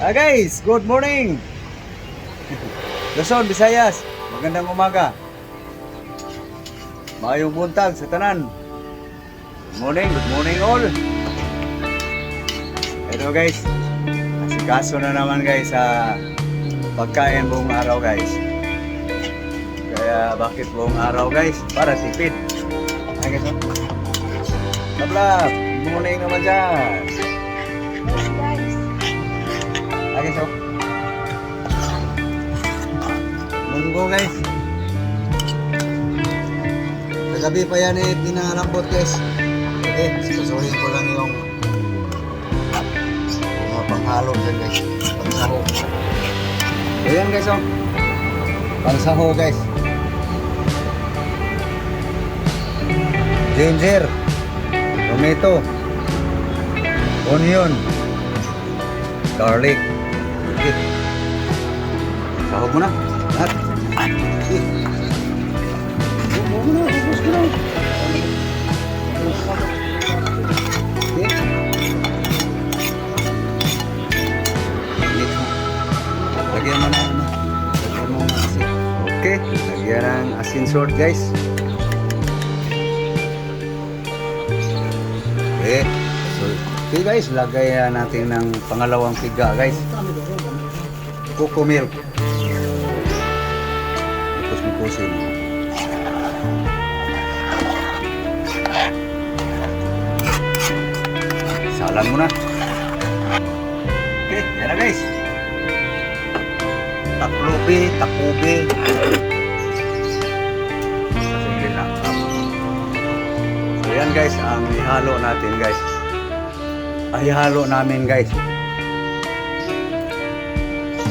Guys, good morning. Luzon, Visayas. Magandang umaga. Maayong buntag sa tanan. Good morning all. Ito guys, asikaso na naman guys sa pagkain buong araw guys. Kaya bakit buong araw guys? Para tipid. Ay guys, Lablab, good morning naman dyan. Ay guys, munggo guys. Kagabi pa yan pinalambot guys. Okay, susuhin ko lang yung mga panghalo dyan guys. Pangsaho. Ayan guys pangsaho guys. Ginger, tomato, onion, garlic. Okay. Sahog mo na. Lahat. Okay. Ubus ko lang. Okay. Lagyan mo na. Lagyan mo na asin. Okay. Lagyan ng asin salt guys. Okay. So, okay guys, lagay natin ng pangalawang piga guys. Cocoa milk. Ipus-ipusin. Salan mo na. Okay, yan na guys. Takubi. Sige lang. So yan guys, ang ihalo natin guys. Ihalo namin guys.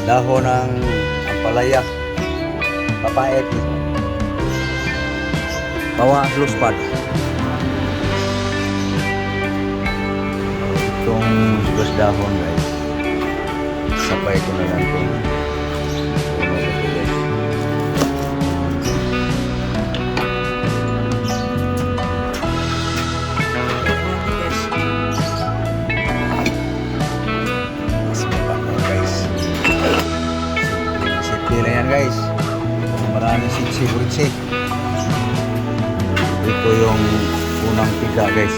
Dahon ng ampalaya, papait, bawa luspad. Itong dos dahon guys, sabay ko na lang itong puno ito guys. Guys, maraming sipsi-bursi. Ito yung unang piga guys.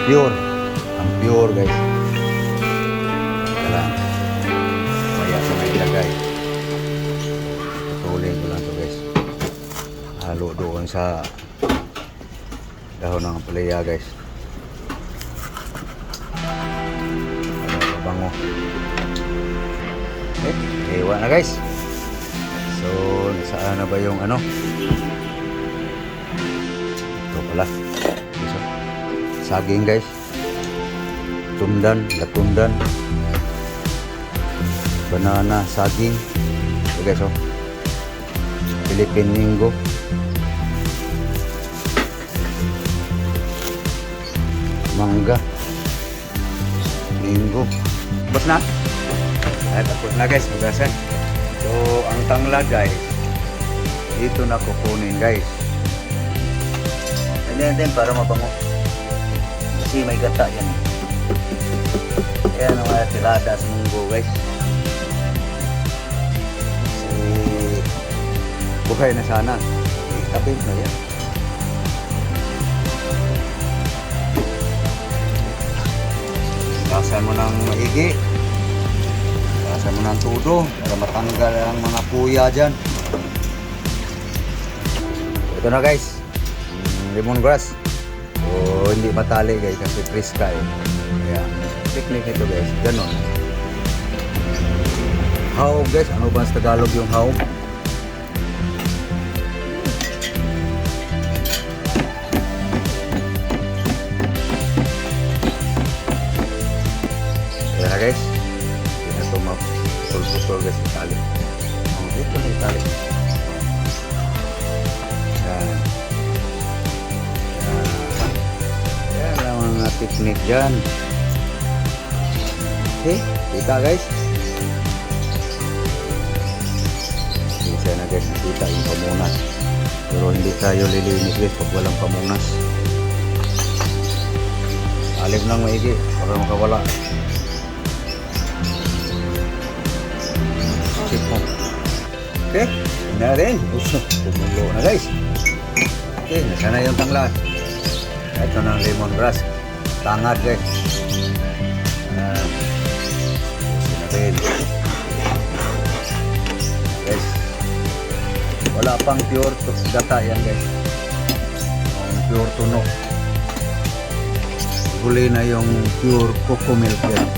Pure. Ang pure guys. Kaya maya sa may ilagay. Patuloy ko lang ito guys. Halo doon sa dahon ng ampalaya guys. Bango. Okay, ewan na guys. So, saan na ba yung ano? Ito pala. So, saging guys. Latundan. Banana, saging. Ito guys Philippine Mingo. Mangga. Mingo. Bas na? Ay, tapos na guys, magasan. So, ang tanglad guys, dito na kukunin guys. Ganyan din para mabango. Kasi may gata yan. Ayan ang mga tirada sa munggo guys. Kasi buhay na sana. Itapin na yan. Kasan mo ng maigi. Kasan mo ng tudo para matanggal ang mga kuya dyan. Ito na guys, lemongrass. So hindi matali guys kasi friska Kaya technique ito guys, ganon. Haog guys, ano ba sa Tagalog yung haog? Ayan na guys. Putol guys yung tali. Dito na yung tali. Yan lang mga technique dyan. Okay, kita guys. Isa na guys, nakita yung pamunas. Pero hindi tayo lilinis guys pag walang pamunas. Alim lang maigi para makawala. Sip mo. Okay, na rin. Tumulo na guys. Okay, nasa na yung tanglan. Ito ng lemongrass. Tangad guys. Rin. Guys, wala pang pure gata yan guys. Ang pure tuno. Huli na yung pure cocoa milk yan.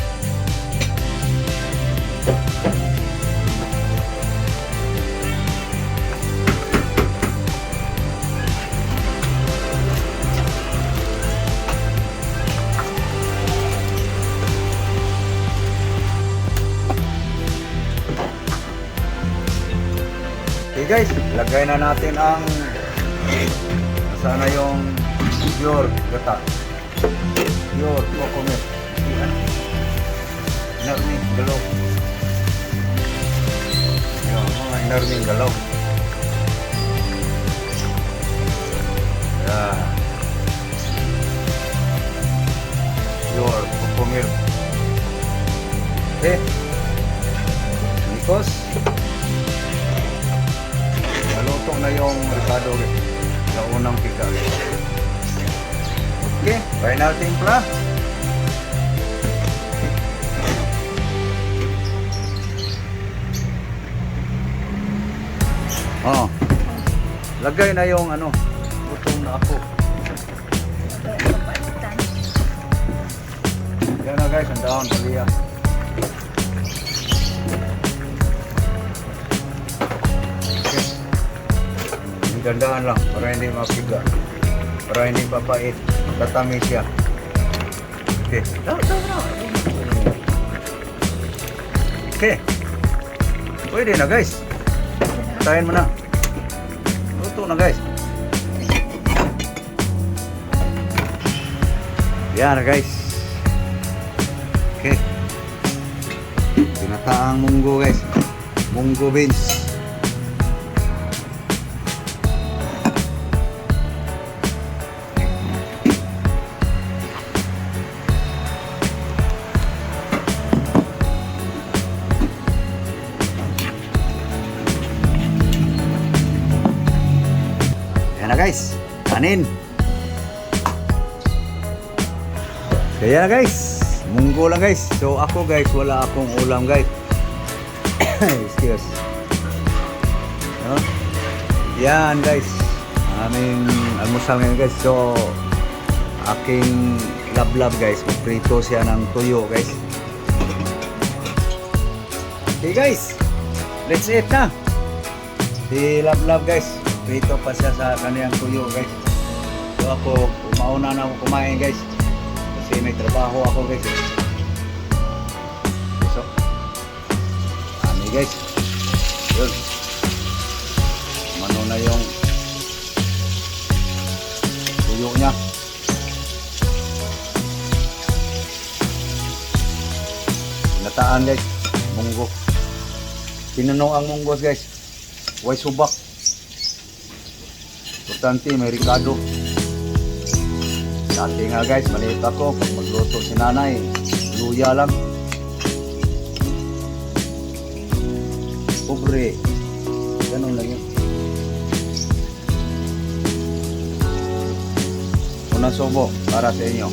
Okay guys, lagay na natin ang sana yung pure gata. Pure cocoa milk. Yan. Inarming galaw. Yan, mga inarming galaw. Yan. Pure cocoa milk. Okay. Nikos. Naluto na yung ricado sa unang pika. Okay, final timpla. Oh. Lagay na yung ano, gutom na ako. Yan na guys, ang dahon paliya. Dandahan lang para hindi mapiga, para hindi papait, tatamis siya. Okay. Okay, pwede na guys. Tayin mo na. Luto na guys. Yan na guys. Okay, pinataang munggo guys, munggo beans. Yan na guys, kanin. Kaya na guys, munggo lang guys. So ako guys, wala akong ulam guys. Excuse. No? Yan guys, aming almusal ngayon guys. So aking lablab guys, magprito siya ng tuyo guys. Okay guys, let's eat na. Si lablab guys, prito pa siya sa kaniyang tuyo guys. So ako, mauna na ako kumain guys. Kasi may trabaho ako guys. So, ami guys. Yun. Mano na yung tuyo niya. Nataan guys, munggo. Tinanong ang munggos guys. Why subak? Importante, may ricado. Dati nga guys, maliit ako. Pag magluto si nanay, luya lang. Pobre. Ganun lang yun. Unang subo para sa inyo.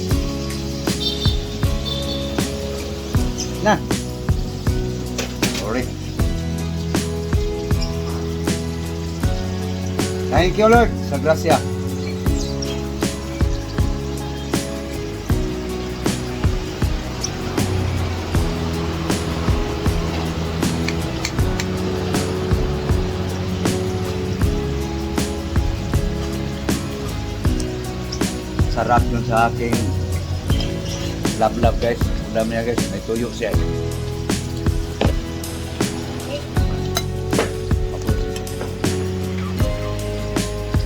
Na. Sorry. Thank you Lord sa grasya. Sarap yun sa aking lablab guys. Ulam niya guys, may tuyo siya.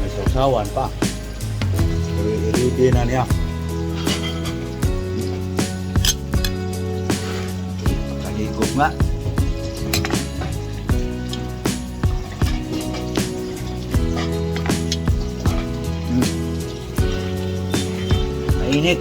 May sausawan pa. Ready na niya. Nakahigop nga. Mainit.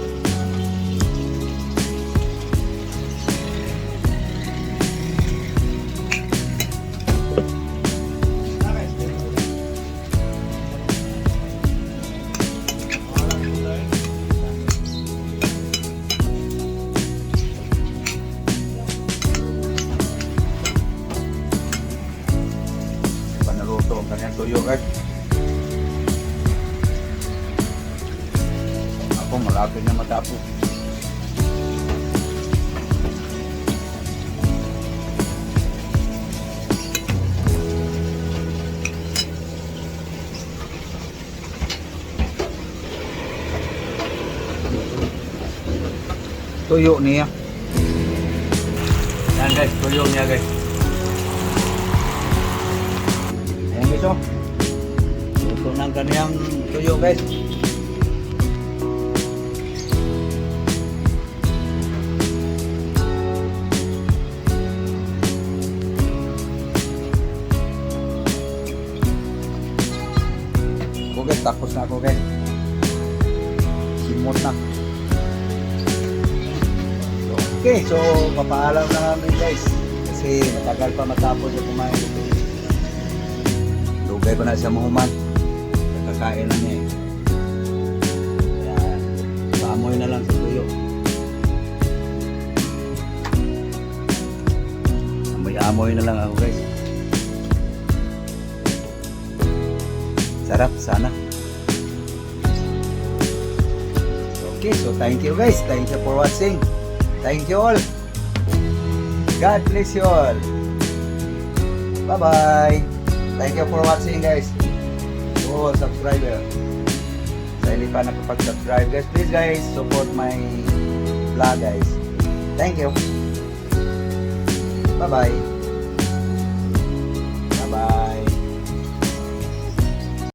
tuyo guys. Ako malapit na matapos. Tuyo niya. Yan guys, tuyo niya guys. Ayan guys oh. Luto ng kaniyang tuyo guys. Ako guys, tapos na ako guys. Simot na. Okay, so papaalam na namin guys kasi matagal pa matapos yung kumain. Lugay pa na siya mahuman. Nakakain na niya eh. Kaya paamoy na lang sa tuyo. Amoy na lang ako guys. Sarap sana. Okay, so thank you guys. Thank you for watching. Thank you all. God bless you all. Bye-bye. Thank you for watching guys. Oh, subscriber. Sa hindi pa nakapag-subscribe guys, please guys, support my vlog guys. Thank you. Bye-bye.